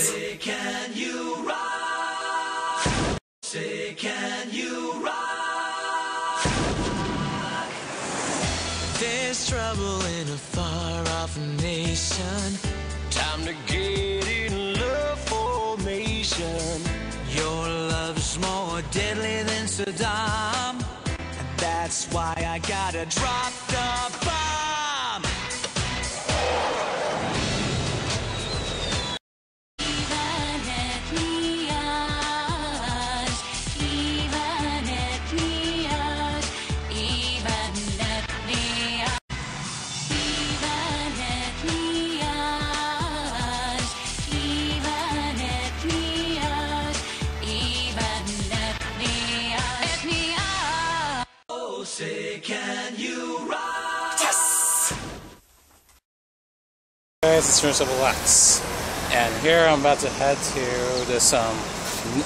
Say, can you rock? Say, can you rock? There's trouble in a far-off nation. Time to get in love formation. Your love's more deadly than Saddam, and that's why I gotta drop the bomb. Say, can you rock? Yes! Guys, it's ZeronesXXX, and here I'm about to head to this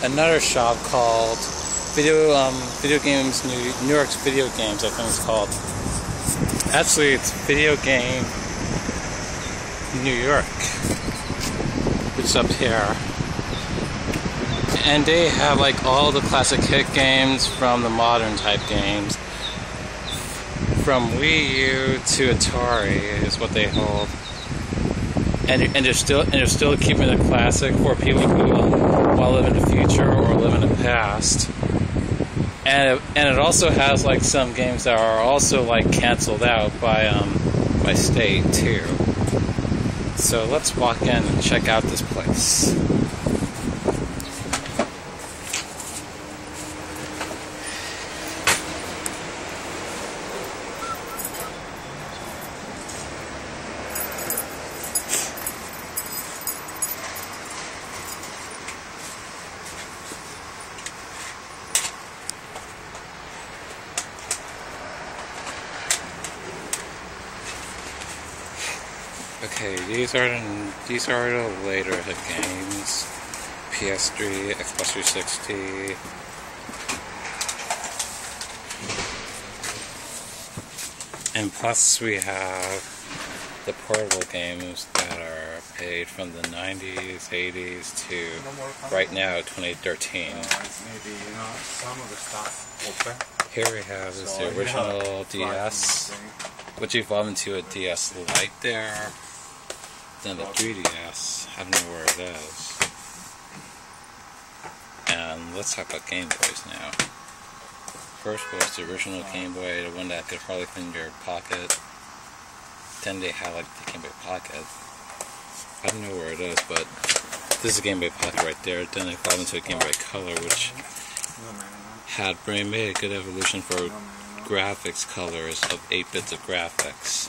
another shop called Video Games New York's Video Games, I think it's called. Actually, it's Video Game New York, which is up here. And they have like all the classic hit games from the modern type games. From Wii U to Atari is what they hold, and they're still keeping the classic for people who want to live in the future or live in the past. And it also has like some games that are also like canceled out by state too. So let's walk in and check out this place. Okay, these are the later hit games. PS3, Xbox 360. And plus we have the portable games that are made from the 90s, 80s to right now, 2013. Here we have is the original DS, which evolved into a DS Lite there. Then the 3DS, I don't know where it is. And let's talk about Game Boys now. First was the original Game Boy, the one that could hardly fit in your pocket. Then they had like the Game Boy Pocket. I don't know where it is, but this is a Game Boy Pocket right there. Then it evolved into a Game Boy Color, which had made a good evolution for graphics colors of 8 bits of graphics.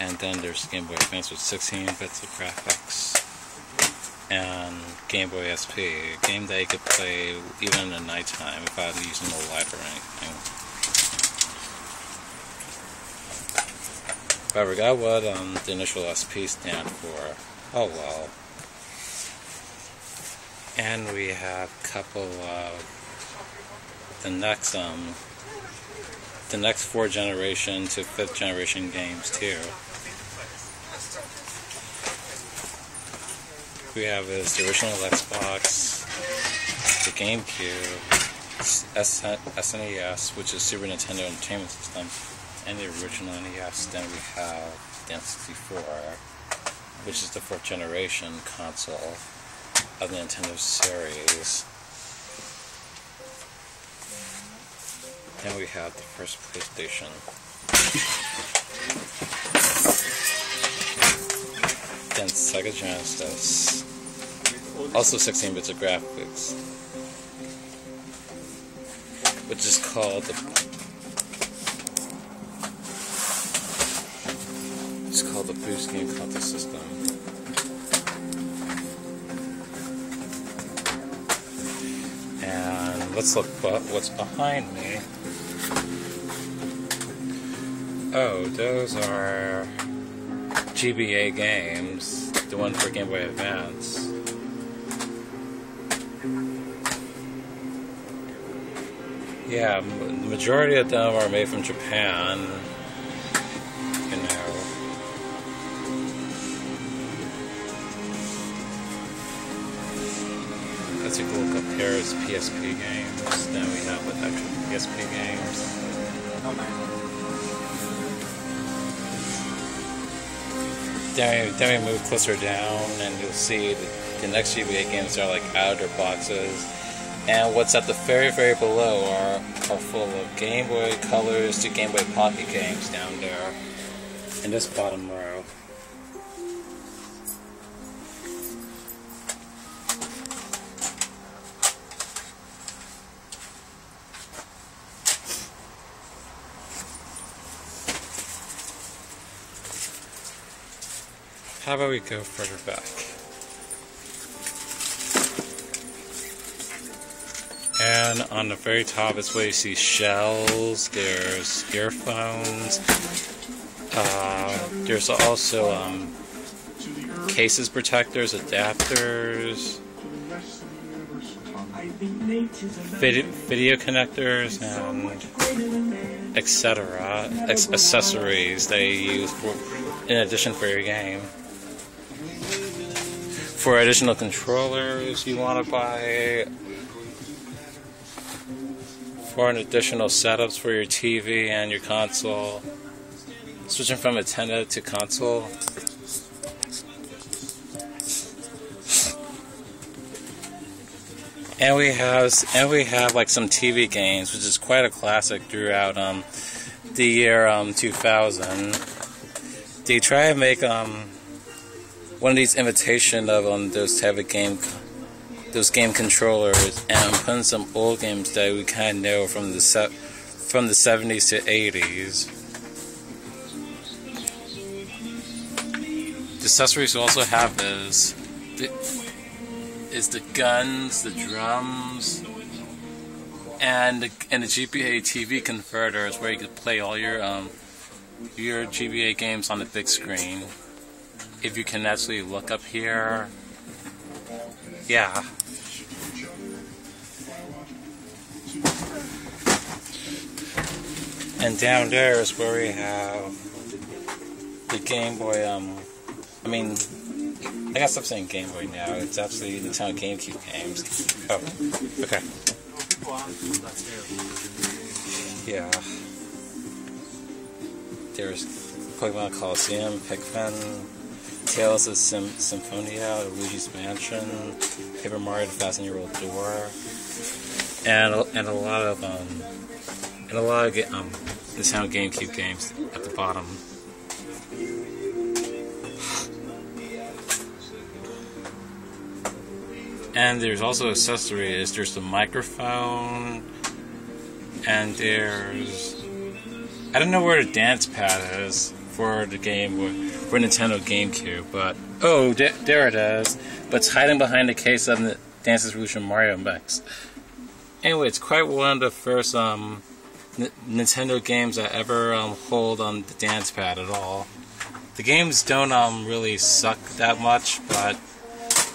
And then there's Game Boy Advance with 16 bits of graphics. And Game Boy SP, a game that you could play even in the nighttime without using the light or anything. But I forgot what the initial SP stand for. Oh well. And we have a couple of the next 4th generation to 5th generation games too. We have is the original Xbox, the GameCube, SNES, which is Super Nintendo Entertainment System, and the original NES. Then we have the N64, which is the 4th generation console of the Nintendo series. Then we have the first PlayStation. Then Sega Genesis. Also 16 bits of graphics. Which is called the Boost Game Contest System. And let's look what's behind me. Oh, those are GBA games, the one for Game Boy Advance. Yeah, the majority of them are made from Japan, you know. take a look up here is PSP games. Then we have the actual PSP games. Then we move closer down, and you'll see the next GBA games are like outer boxes. And what's at the very, very below are full of Game Boy Colors to Game Boy Pocket games down there in this bottom row. How about we go further back? And on the very top is where you see shells, there's earphones, there's also cases protectors, adapters, video connectors, and etc. Accessories that you use in addition for your game. For additional controllers you want to buy, for an additional setups for your TV and your console, switching from Nintendo to console. And we have like some TV games, which is quite a classic throughout the year 2000. They try to make one of these imitation of those type of game controllers, and I'm putting some old games that we kind of know from the 70s to 80s. The accessories we also have is the guns, the drums, and the GBA TV converters, where you could play all your GBA games on the big screen. If you can actually look up here, yeah. And down there is where we have the Game Boy, I mean, I gotta stop saying Game Boy now, it's actually the Nintendo GameCube games. Oh, okay. Yeah. There's Pokemon Coliseum, Pikmin, Tales of Symphonia, Luigi's Mansion, Paper Mario: The 1,000-Year-Old Door, and a lot of Nintendo GameCube games at the bottom. And there's also accessories. There's the microphone, and there's, I don't know where the dance pad is for the game, for Nintendo GameCube, but oh, there it is. But it's hiding behind the case of the Dance Revolution Mario Mix. Anyway, it's quite one of the first Nintendo games that ever hold on the dance pad at all. The games don't really suck that much, but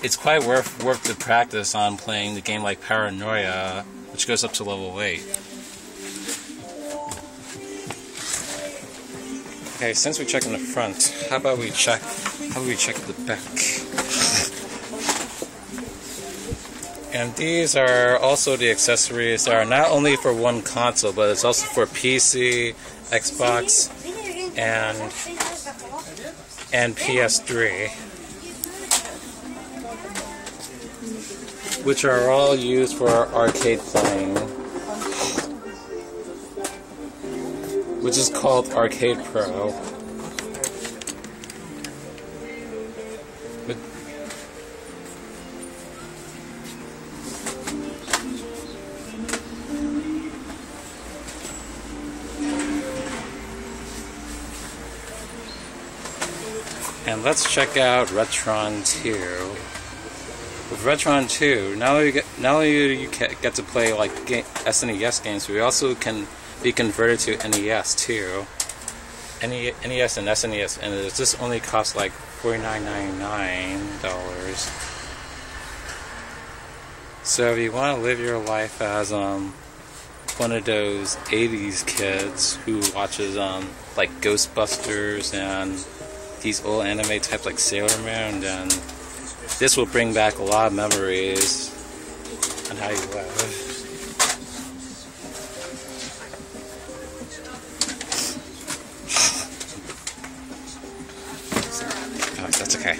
it's quite worth the practice on playing the game like Paranoia, which goes up to level 8. Okay, since we checked in the front, how about we check the back? And these are also the accessories that are not only for one console, but it's also for PC, Xbox, and PS3, which are all used for arcade playing, which is called Arcade Pro. And let's check out Retron 2. With Retron 2, not only you get to play like SNES games, but we also can be converted to NES too. NES and SNES, and this only costs like $49.99. So if you want to live your life as one of those 80s kids who watches like Ghostbusters and these old anime types like Sailor Moon, then this will bring back a lot of memories on how you live. Oh, that's okay.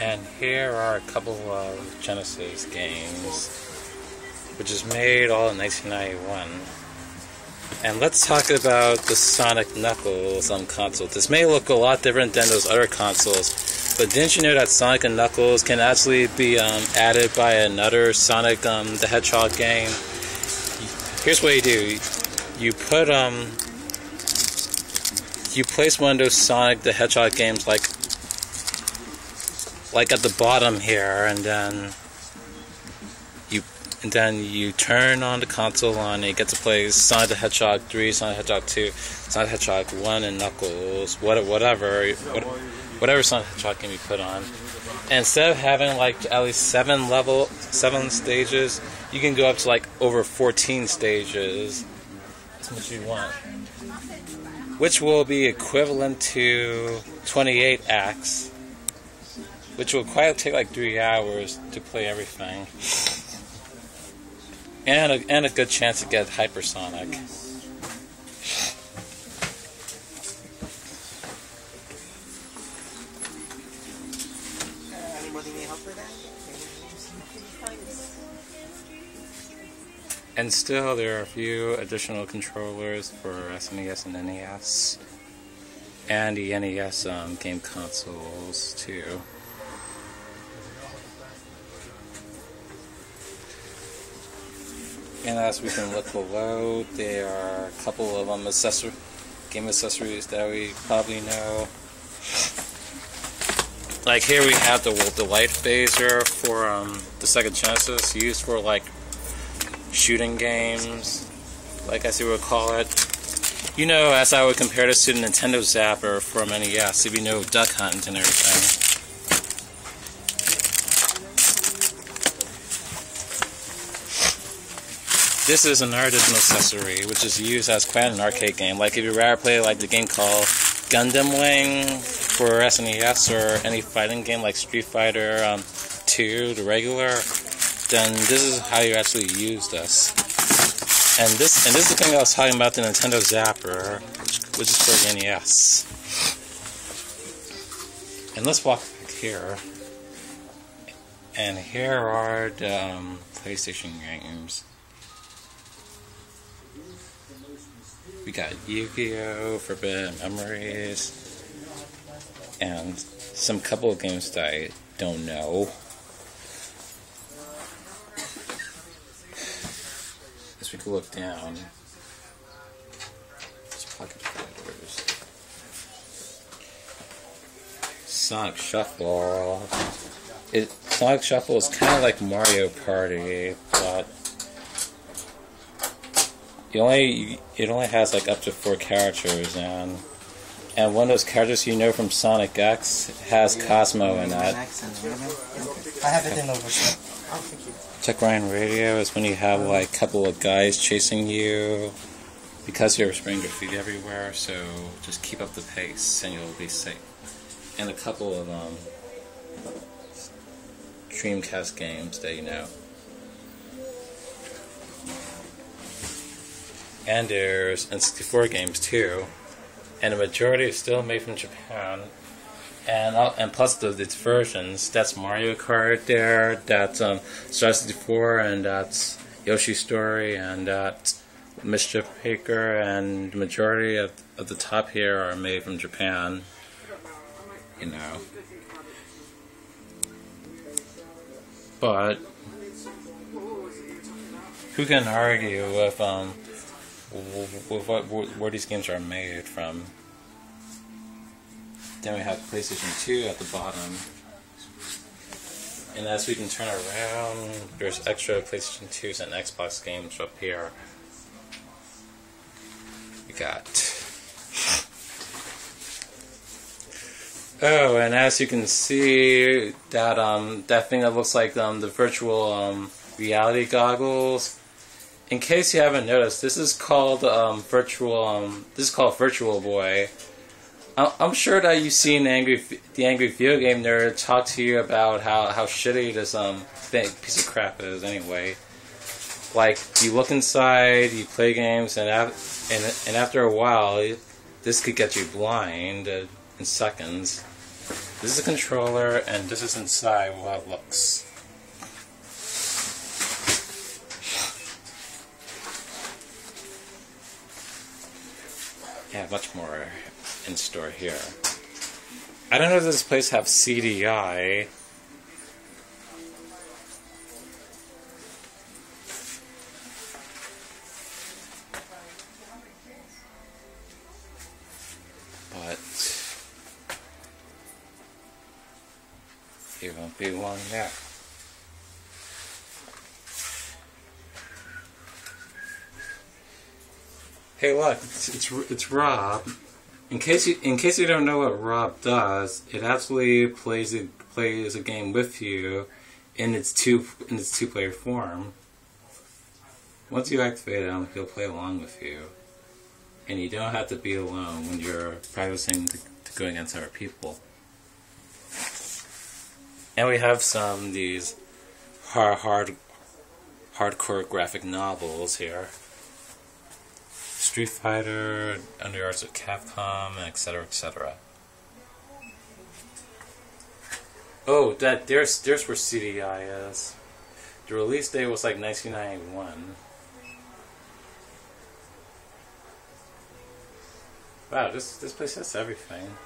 And here are a couple of Genesis games, which is made all in 1991. And let's talk about the Sonic Knuckles console. This may look a lot different than those other consoles, but didn't you know that Sonic and Knuckles can actually be added by another Sonic the Hedgehog game? Here's what you do. You put you place one of those Sonic the Hedgehog games like at the bottom here, and then you turn on the console and you get to play Sonic the Hedgehog 3, Sonic the Hedgehog 2, Sonic the Hedgehog 1, and Knuckles, whatever Sonic the Hedgehog game you put on. And instead of having like at least 7 stages, you can go up to like over 14 stages. That's what you want. Which will be equivalent to 28 acts. Which will quite take like 3 hours to play everything. And a good chance to get hypersonic. And still, there are a few additional controllers for SNES and NES. And the NES game consoles, too. And as we can look below, there are a couple of game accessories that we probably know. Like here we have the light phaser for the Sega Genesis, used for like shooting games, like I would call it. You know, as I would compare this to the Nintendo Zapper from NES, if you know Duck Hunt and everything. This is another additional accessory, which is used as quite an arcade game. Like if you rather play like the game called Gundam Wing for SNES, or any fighting game like Street Fighter 2, the regular, then this is how you actually use this. And this is the thing I was talking about, the Nintendo Zapper, which is for the NES. And let's walk back here. And here are the PlayStation games. We got Yu-Gi-Oh! Forbidden Memories, and some couple of games that I don't know. As we can look down, there's pocket fighters. Sonic Shuffle. Sonic Shuffle is kind of like Mario Party, but it only has like up to 4 characters, and one of those characters you know from Sonic X has Cosmo in that. I have it in over. Check Ryan Radio is when you have like a couple of guys chasing you because you're spraying graffiti everywhere, so just keep up the pace and you'll be safe. And a couple of Dreamcast games that you know. And there's N64 games too, and the majority is still made from Japan. And plus its versions, that's Mario Kart there, that's Star 64, and that's Yoshi's Story, and that's Mischief Maker, and the majority of the top here are made from Japan. You know. But who can argue with where these games are made from? Then we have PlayStation 2 at the bottom. And as we can turn around, there's extra PlayStation 2s and Xbox games up here. We got... Oh, and as you can see, that thing that looks like the virtual reality goggles. In case you haven't noticed, this is called Virtual Boy. I'm sure that you've seen the Angry Video Game Nerd talk to you about how shitty this piece of crap is anyway. Like, you look inside, you play games, and after a while, this could get you blind in seconds. This is a controller, and this is inside how it looks. Yeah, much more in store here. I don't know if this place have CDI. But it won't be long now. Hey, look! It's Rob. In case you don't know what Rob does, it actually plays a game with you in its two-player form. Once you activate him, he'll play along with you, and you don't have to be alone when you're practicing to go against other people. And we have some of these hardcore graphic novels here. Street Fighter, Underarts of Capcom, etc., etc. Oh, there's where CDI is. The release date was like 1991. Wow, this place has everything.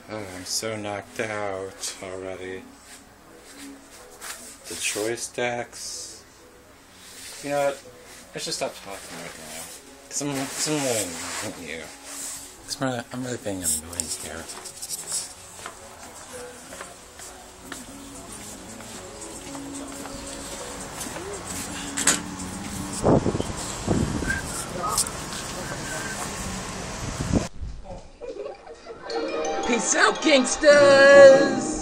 Oh, I'm so knocked out already. The choice decks. You know what? Let's just stop talking right now. Because I'm really annoying you. Because I'm really being annoying here. Peace out, gangsters!